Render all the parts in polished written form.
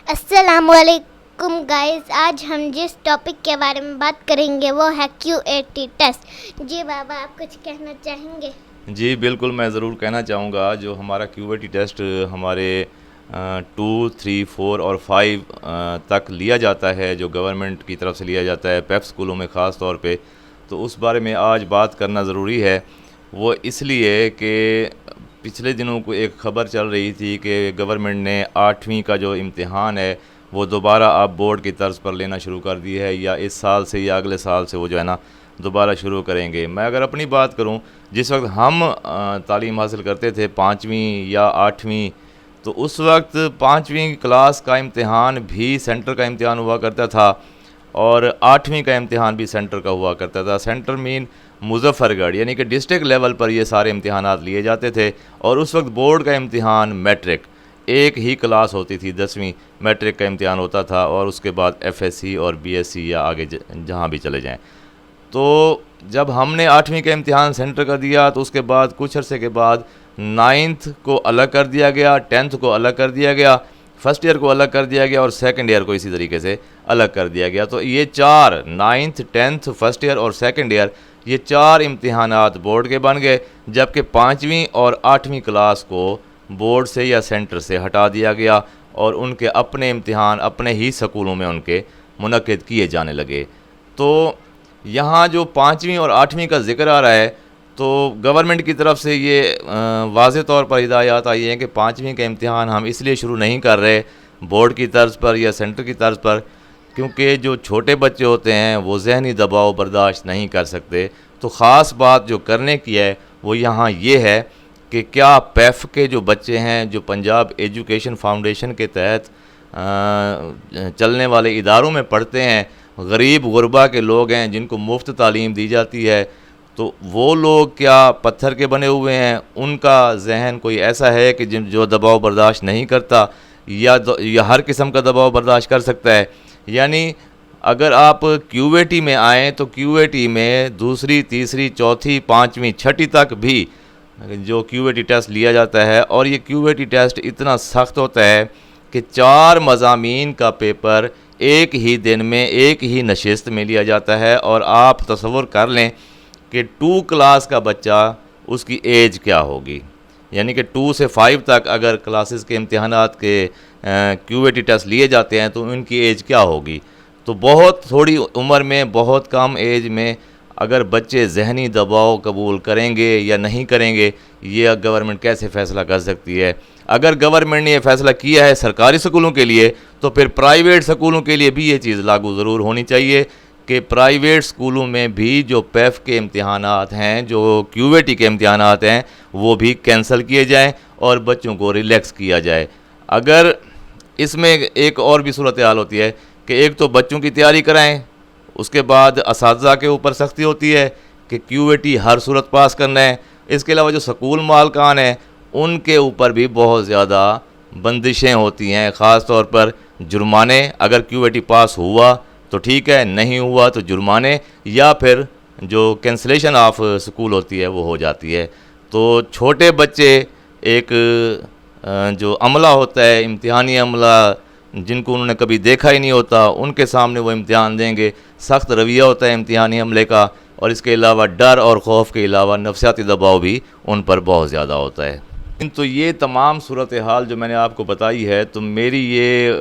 السلام علیکم گائز، آج ہم جس ٹاپک کے بارے میں بات کریں گے وہ ہے QAT ٹیسٹ۔ جی بابا، آپ کچھ کہنا چاہیں گے؟ جی بالکل، میں ضرور کہنا چاہوں گا۔ جو ہمارا QAT ٹیسٹ ہمارے 2، 3، 4 اور 5 تک لیا جاتا ہے، جو گورنمنٹ کی طرف سے لیا جاتا ہے پیپ اسکولوں میں خاص طور پہ، تو اس بارے میں آج بات کرنا ضروری ہے۔ وہ اس لیے کہ پچھلے دنوں کو ایک خبر چل رہی تھی کہ گورنمنٹ نے 8ویں کا جو امتحان ہے وہ دوبارہ اب بورڈ کی طرز پر لینا شروع کر دی ہے، یا اس سال سے یا اگلے سال سے وہ جو ہے نا دوبارہ شروع کریں گے۔ میں اگر اپنی بات کروں، جس وقت ہم تعلیم حاصل کرتے تھے 5ویں یا 8ویں، تو اس وقت 5ویں کلاس کا امتحان بھی سینٹر کا امتحان ہوا کرتا تھا، اور 8ویں کا امتحان بھی سینٹر کا ہوا کرتا تھا۔ سینٹر مین مظفر گڑھ، یعنی کہ ڈسٹرکٹ لیول پر یہ سارے امتحانات لیے جاتے تھے، اور اس وقت بورڈ کا امتحان میٹرک، ایک ہی کلاس ہوتی تھی، 10ویں میٹرک کا امتحان ہوتا تھا، اور اس کے بعد FSC اور BSc یا آگے جہاں بھی چلے جائیں۔ تو جب ہم نے 8ویں کا امتحان سینٹر کا دیا تو اس کے بعد کچھ عرصے کے بعد 9th کو الگ کر دیا گیا، 10th کو الگ کر دیا گیا، فرسٹ ایئر کو الگ کر دیا گیا، اور سیکنڈ ایئر کو اسی طریقے سے الگ کر دیا گیا۔ تو یہ 4 9th 10th فرسٹ ایئر اور سیکنڈ ایئر، یہ 4 امتحانات بورڈ کے بن گئے، جبکہ 5ویں اور 8ویں کلاس کو بورڈ سے یا سینٹر سے ہٹا دیا گیا، اور ان کے اپنے امتحان اپنے ہی سکولوں میں ان کے منعقد کیے جانے لگے۔ تو یہاں جو 5ویں اور 8ویں کا ذکر آ رہا ہے، تو گورنمنٹ کی طرف سے یہ واضح طور پر ہدایات آئی ہیں کہ 5ویں کا امتحان ہم اس لیے شروع نہیں کر رہے بورڈ کی طرز پر یا سینٹر کی طرز پر، کیونکہ جو چھوٹے بچے ہوتے ہیں وہ ذہنی دباؤ برداشت نہیں کر سکتے۔ تو خاص بات جو کرنے کی ہے وہ یہاں یہ ہے کہ کیا پیف کے جو بچے ہیں، جو پنجاب ایجوکیشن فاؤنڈیشن کے تحت چلنے والے اداروں میں پڑھتے ہیں، غریب غربا کے لوگ ہیں جن کو مفت تعلیم دی جاتی ہے، تو وہ لوگ کیا پتھر کے بنے ہوئے ہیں؟ ان کا ذہن کوئی ایسا ہے کہ جو دباؤ برداشت نہیں کرتا، یا ہر قسم کا دباؤ برداشت کر سکتا ہے؟ یعنی اگر آپ QAT میں آئیں تو QAT میں 2ری، 3ری، 4تھی، 5ویں، 6ٹھی تک بھی جو QAT ٹیسٹ لیا جاتا ہے، اور یہ QAT ٹیسٹ اتنا سخت ہوتا ہے کہ 4 مضامین کا پیپر ایک ہی دن میں ایک ہی نشست میں لیا جاتا ہے۔ اور آپ تصور کر لیں کہ 2 کلاس کا بچہ، اس کی ایج کیا ہوگی، یعنی کہ 2 سے 5 تک اگر کلاسز کے امتحانات کے QAT ٹیسٹ لیے جاتے ہیں تو ان کی ایج کیا ہوگی؟ تو بہت تھوڑی عمر میں، بہت کم ایج میں اگر بچے ذہنی دباؤ قبول کریں گے یا نہیں کریں گے، یہ گورنمنٹ کیسے فیصلہ کر سکتی ہے؟ اگر گورنمنٹ نے یہ فیصلہ کیا ہے سرکاری سکولوں کے لیے، تو پھر پرائیویٹ سکولوں کے لیے بھی یہ چیز لاگو ضرور ہونی چاہیے کہ پرائیویٹ سکولوں میں بھی جو پیف کے امتحانات ہیں، جو QAT کے امتحانات ہیں، وہ بھی کینسل کیے جائیں اور بچوں کو ریلیکس کیا جائے۔ اگر اس میں ایک اور بھی صورتحال ہوتی ہے کہ ایک تو بچوں کی تیاری کرائیں، اس کے بعد اساتذہ کے اوپر سختی ہوتی ہے کہ QAT ہر صورت پاس کرنا ہے۔ اس کے علاوہ جو سکول مالکان ہیں ان کے اوپر بھی بہت زیادہ بندشیں ہوتی ہیں، خاص طور پر جرمانے۔ اگر QAT پاس ہوا تو ٹھیک ہے، نہیں ہوا تو جرمانے، یا پھر جو کینسلیشن آف سکول ہوتی ہے وہ ہو جاتی ہے۔ تو چھوٹے بچے ایک جو عملہ ہوتا ہے، امتحانی عملہ، جن کو انہوں نے کبھی دیکھا ہی نہیں ہوتا، ان کے سامنے وہ امتحان دیں گے، سخت رویہ ہوتا ہے امتحانی عملے کا، اور اس کے علاوہ ڈر اور خوف کے علاوہ نفسیاتی دباؤ بھی ان پر بہت زیادہ ہوتا ہے۔ تو یہ تمام صورتحال جو میں نے آپ کو بتائی ہے، تو میری یہ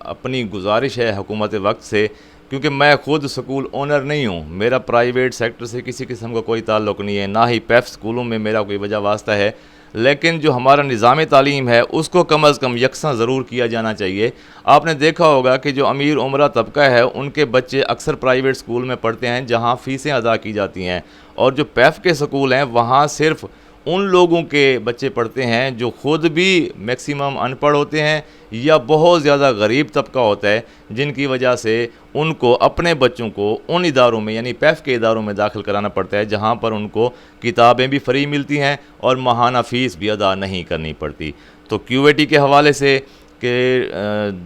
اپنی گزارش ہے حکومت وقت سے، کیونکہ میں خود سکول اونر نہیں ہوں، میرا پرائیویٹ سیکٹر سے کسی قسم کا کوئی تعلق نہیں ہے، نہ ہی پیف سکولوں میں میرا کوئی وجہ واسطہ ہے، لیکن جو ہمارا نظام تعلیم ہے اس کو کم از کم یکساں ضرور کیا جانا چاہیے۔ آپ نے دیکھا ہوگا کہ جو امیر عمرہ طبقہ ہے ان کے بچے اکثر پرائیویٹ سکول میں پڑھتے ہیں جہاں فیسیں ادا کی جاتی ہیں، اور جو پیف کے سکول ہیں وہاں صرف ان لوگوں کے بچے پڑھتے ہیں جو خود بھی میکسیمم ان پڑھ ہوتے ہیں یا بہت زیادہ غریب طبقہ ہوتا ہے، جن کی وجہ سے ان کو اپنے بچوں کو ان اداروں میں، یعنی پیف کے اداروں میں داخل کرانا پڑتا ہے جہاں پر ان کو کتابیں بھی فری ملتی ہیں اور ماہانہ فیس بھی ادا نہیں کرنی پڑتی۔ تو QAT کے حوالے سے کہ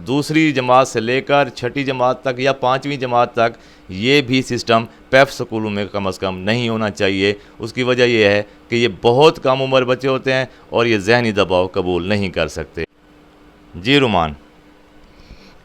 2ری جماعت سے لے کر 6ٹھی جماعت تک یا 5ویں جماعت تک یہ بھی سسٹم پیف سکولوں میں کم از کم نہیں ہونا چاہیے۔ اس کی وجہ یہ ہے کہ یہ بہت کم عمر بچے ہوتے ہیں اور یہ ذہنی دباؤ قبول نہیں کر سکتے۔ جی رومان۔